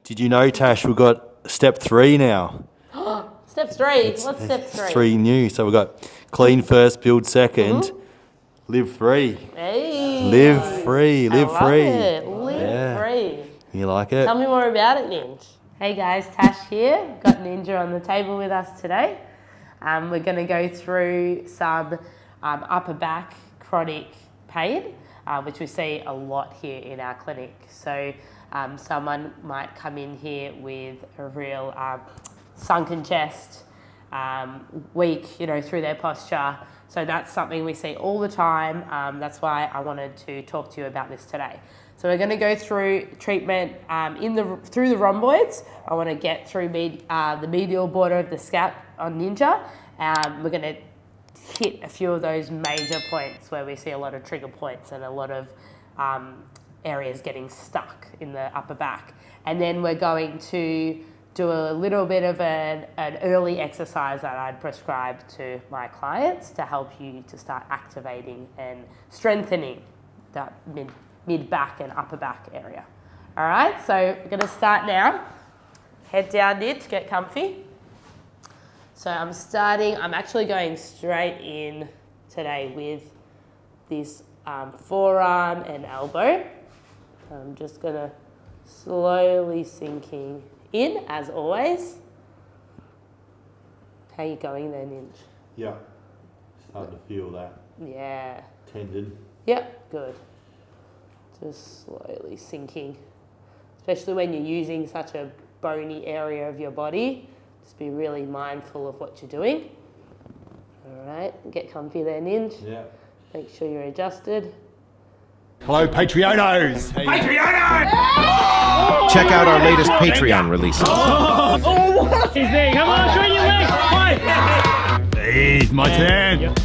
Did you know, Tash, we've got step 3 now? Step 3? What's step 3? It's 3 new. So we've got clean first, build second, live free. Hey. Live free, live free. It. Live free. You like it? Tell me more about it, Ninj. Hey guys, Tash here. Got Ninja on the table with us today. We're going to go through some upper back chronic pain, which we see a lot here in our clinic. So someone might come in here with a real sunken chest, weak, through their posture. So that's something we see all the time. That's why I wanted to talk to you about this today. So we're going to go through treatment through the rhomboids. I want to get through the medial border of the scap on Ninja. We're going to hit a few of those major points where we see a lot of trigger points and a lot of areas getting stuck in the upper back. And then we're going to do a little bit of an early exercise that I'd prescribe to my clients to help you to start activating and strengthening that mid-back and upper back area. All right, so we're going to start now. Head down, Nid, get comfy. So I'm actually going straight in today with this forearm and elbow. I'm just going to slowly sinking in, as always. How you going there, Ninj? Yeah, starting to feel that. Yeah. Tendon. Yep, good. Just slowly sinking, especially when you're using such a bony area of your body. Just be really mindful of what you're doing. All right, get comfy there, Ninj. Yeah. Make sure you're adjusted. Hello, Patreonos! Patreonos! Check out our latest Patreon releases. What? He's there. Come on, show your legs. Fight. Please, my turn. Yep.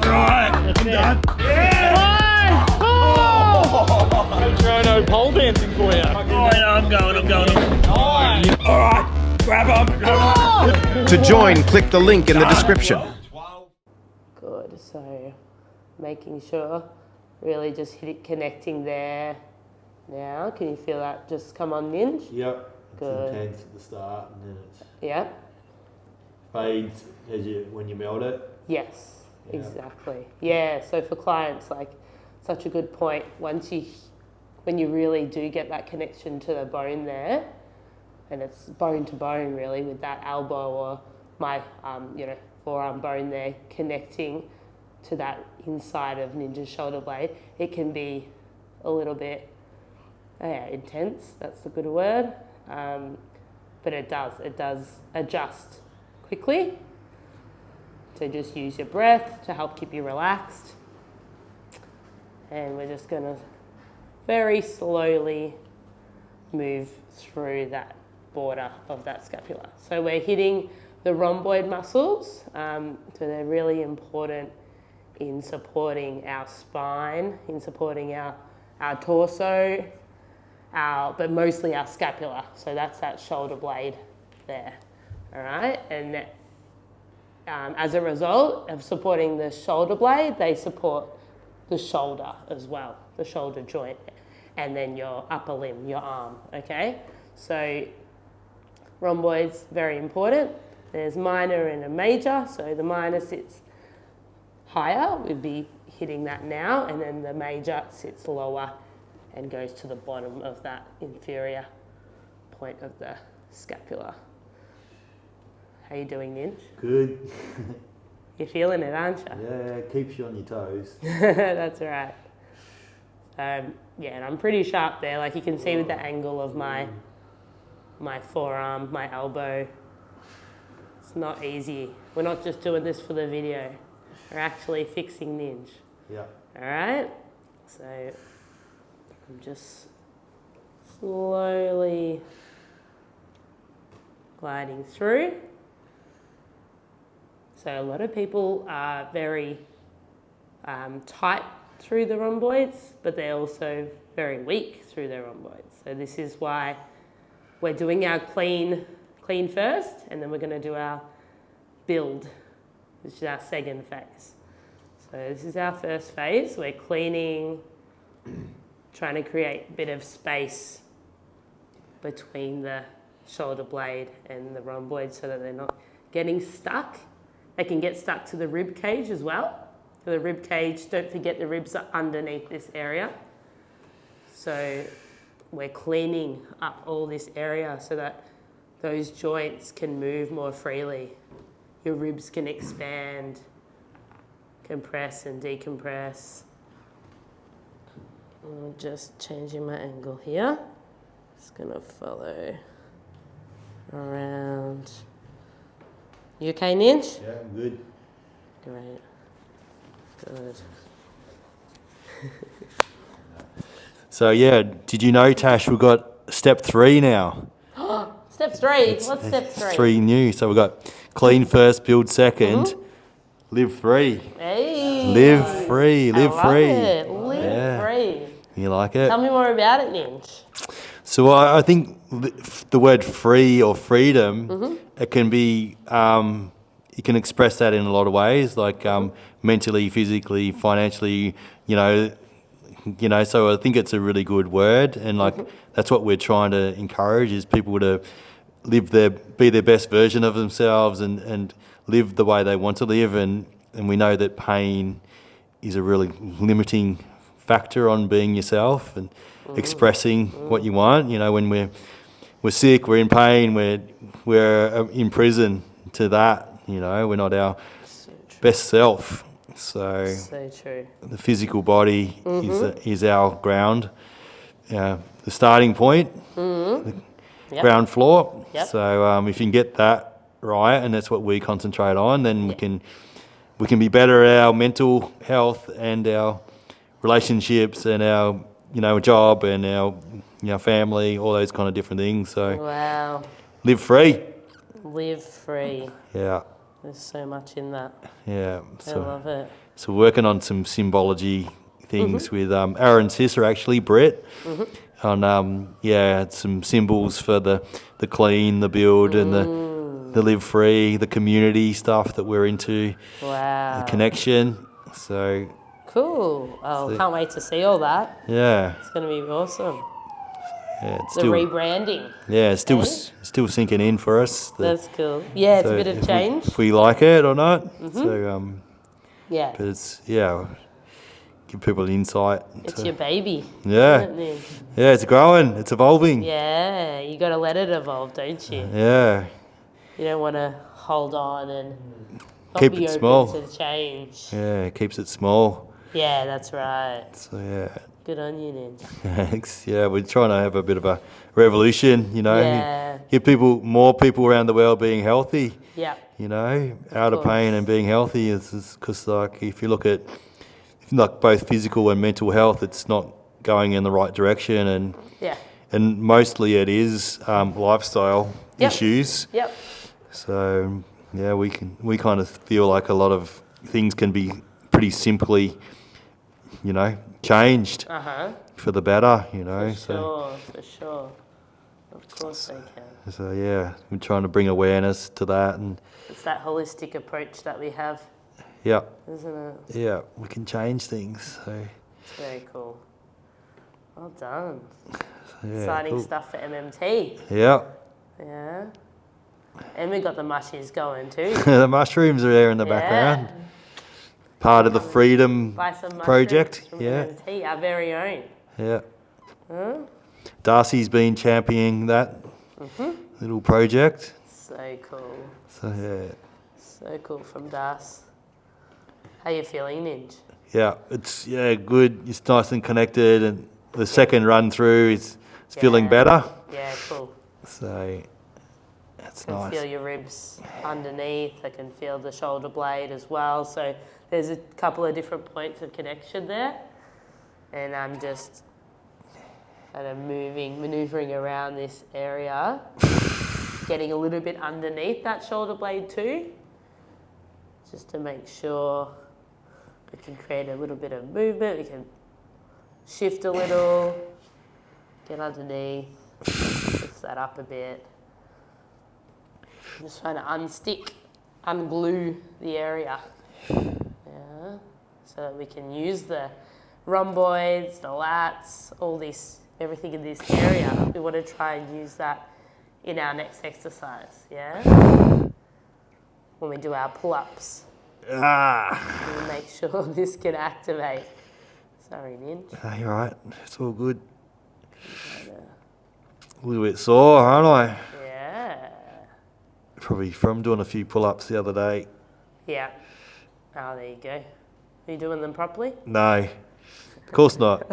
Right, I'm done. Patrono pole dancing for you. I'm going. All right, grab them. To join, click the link in the description. Good, so making sure, really just connecting there. Now, can you feel that just come on, Ninj? Yep. Good. It's intense at the start and then it Yep. fades when you melt it. Yes, Yeah. exactly. Yeah, so for clients, like, such a good point. When you really do get that connection to the bone there, and it's bone to bone really with that elbow or my, forearm bone there connecting to that inside of Ninja's shoulder blade, it can be a little bit intense. That's the good word. But it does adjust quickly. So just use your breath to help keep you relaxed. And we're just going to very slowly move through that border of that scapula. So we're hitting the rhomboid muscles. So they're really important in supporting our spine, in supporting our torso, but mostly our scapula. So that's that shoulder blade there. All right, and as a result of supporting the shoulder blade, they support the shoulder as well, the shoulder joint, and then your upper limb, your arm, okay? So rhomboids, very important. There's minor and a major, so the minor sits higher, we'd be hitting that now, and then the major sits lower and goes to the bottom of that inferior point of the scapula. How you doing, Ninj? Good. You're feeling it, aren't you? Yeah, it keeps you on your toes. That's right. And I'm pretty sharp there. Like you can see with the angle of my forearm, my elbow. It's not easy. We're not just doing this for the video. We're actually fixing Ninj. Yeah. All right? So I'm just slowly gliding through. So a lot of people are very tight through the rhomboids, but they're also very weak through their rhomboids. So this is why we're doing our clean first, and then we're going to do our build, which is our second phase. So this is our first phase. We're cleaning, trying to create a bit of space between the shoulder blade and the rhomboid so that they're not getting stuck. They can get stuck to the rib cage as well. So the rib cage, don't forget the ribs are underneath this area. So we're cleaning up all this area so that those joints can move more freely. Your ribs can expand, compress and decompress. I'm just changing my angle here. Just gonna follow around. You okay, Ninj? Yeah, I'm good. Great. Good. So yeah, did you know, Tash, we've got step 3 now. Step 3. What's step 3? 3 new. So we've got clean first, build second, live free. Hey. Live free, live I love free. It. Live free. You like it? Tell me more about it, Ninj. So I think the word free or freedom, it can be, you can express that in a lot of ways, like mentally, physically, financially, you know, so I think it's a really good word, and like that's what we're trying to encourage is people to be their best version of themselves and live the way they want to live, and we know that pain is a really limiting factor on being yourself and expressing what you want. You know, when we're sick, we're in pain, we're in prison to that. You know, we're not our best self. So true. the physical body is our ground, the starting point, the ground floor. Yep. So if you can get that right, and that's what we concentrate on, then we can be better at our mental health and our relationships and our job and our family, all those kind of different things. So Wow. live free. Live free. Yeah. There's so much in that. Yeah. I love it. So working on some symbology things with Aaron's sister, actually, Brett, on some symbols for the clean, the build, and the live free, the community stuff that we're into, Wow. the connection. So Cool. Oh, can't wait to see all that. yeah, It's going to be awesome. yeah, it's The still rebranding. still sinking in for us. That's cool. Yeah, it's so a bit of change. if we like it or not. So Yeah. but it's give people insight. It's your baby. Yeah. Isn't it, Nick? Yeah, it's growing, it's evolving. Yeah, you got to let it evolve, don't you? Yeah. You don't want to hold on and not Keep be it open small. to change. Yeah, it keeps it small. Yeah, that's right. So yeah. Good on you, Ninj. Thanks. Yeah, we're trying to have a bit of a revolution, Yeah. Get more people around the world being healthy, Yeah. Out of pain and being healthy. Is because like if you look at both physical and mental health, it's not going in the right direction, and mostly it is lifestyle issues. Yep. So yeah, we kind of feel like a lot of things can be pretty simply, changed for the better, For sure. Of course they can. So yeah, we're trying to bring awareness to that, and It's that holistic approach that we have, yeah, isn't it? yeah, we can change things. So It's very cool. Well done. yeah, Exciting cool. stuff for MMT. Yeah, Yeah. And we got the mushies going too. the mushrooms are there in the background. Part of the Freedom Buy some mushrooms project. from Yeah, MMT, our very own. yeah. Darcy's been championing that little project. So cool. So yeah. So cool from Das. How you feeling, Ninj? Yeah, it's good. It's nice and connected, and the second run through is feeling better. Yeah, cool. So that's I can nice. feel your ribs underneath. I can feel the shoulder blade as well. So there's a couple of different points of connection there, and I'm just kind of maneuvering around this area, getting a little bit underneath that shoulder blade too, just to make sure we can create a little bit of movement. We can shift a little, get underneath, lift that up a bit. I'm just trying to unglue the area, so that we can use the rhomboids, the lats, all this everything in this area, we want to try and use that in our next exercise, yeah? When we do our pull-ups. We'll make sure this can activate. Sorry, Ninj. No, you're right. It's all good. A little bit sore, aren't I? Yeah. Probably from doing a few pull-ups the other day. Yeah. Oh, there you go. Are you doing them properly? No, of course not.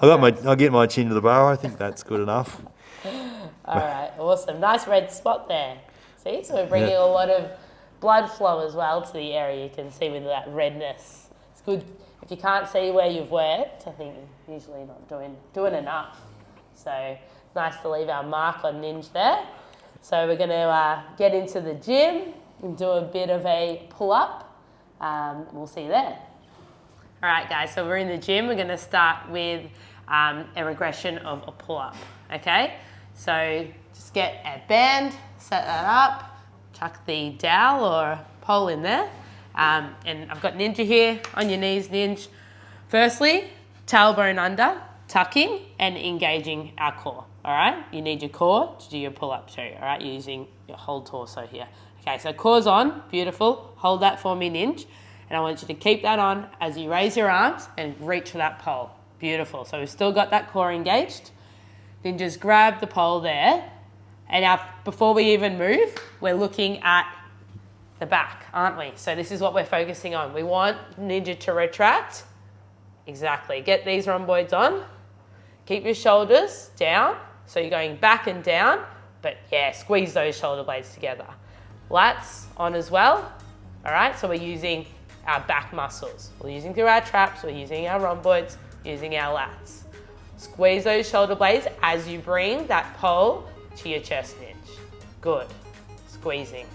I'll get my chin to the bar. I think that's good enough. All right, awesome. Nice red spot there. See, so we're bringing a lot of blood flow as well to the area. You can see with that redness. It's good. If you can't see where you've worked, I think you're usually not doing enough. So nice to leave our mark on Ninj there. So we're going to get into the gym and do a bit of a pull-up. We'll see you there. All right, guys, so we're in the gym. We're going to start with a regression of a pull-up, okay? So just get a band, set that up, chuck the dowel or pole in there. And I've got Ninja here, on your knees, Ninja. Firstly, tailbone under, tucking and engaging our core, all right? You need your core to do your pull-up too, all right? You're using your whole torso here. Okay, so core's on, beautiful. Hold that for me, Ninja. And I want you to keep that on as you raise your arms and reach for that pole. Beautiful. So we've still got that core engaged. Then just grab the pole there. And now, before we even move, we're looking at the back, aren't we? So this is what we're focusing on. We want Ninja to retract. Exactly. Get these rhomboids on. Keep your shoulders down. So you're going back and down. But yeah, squeeze those shoulder blades together. Lats on as well. All right, so we're using our back muscles. We're using through our traps, we're using our rhomboids, using our lats. Squeeze those shoulder blades as you bring that pole to your chest, Ninja. Good. Squeezing.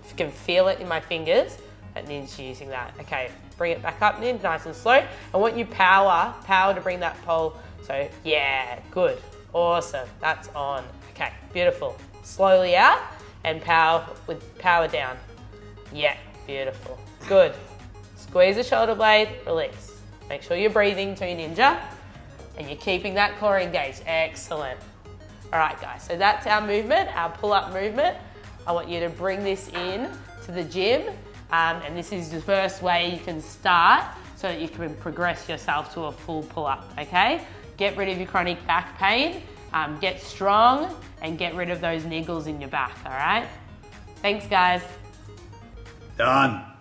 If you can feel it in my fingers, that Ninja's using that. Okay, bring it back up, Ninja, nice and slow. I want you power to bring that pole. So yeah, good. Awesome. That's on. Okay, beautiful. Slowly out and power down. Yeah, beautiful. Good. Squeeze the shoulder blade, release. Make sure you're breathing too, Ninja, and you're keeping that core engaged. Excellent. All right, guys, so that's our movement, our pull-up movement. I want you to bring this in to the gym, and this is the first way you can start so that you can progress yourself to a full pull-up, okay? Get rid of your chronic back pain, get strong, and get rid of those niggles in your back, all right? Thanks, guys. Done.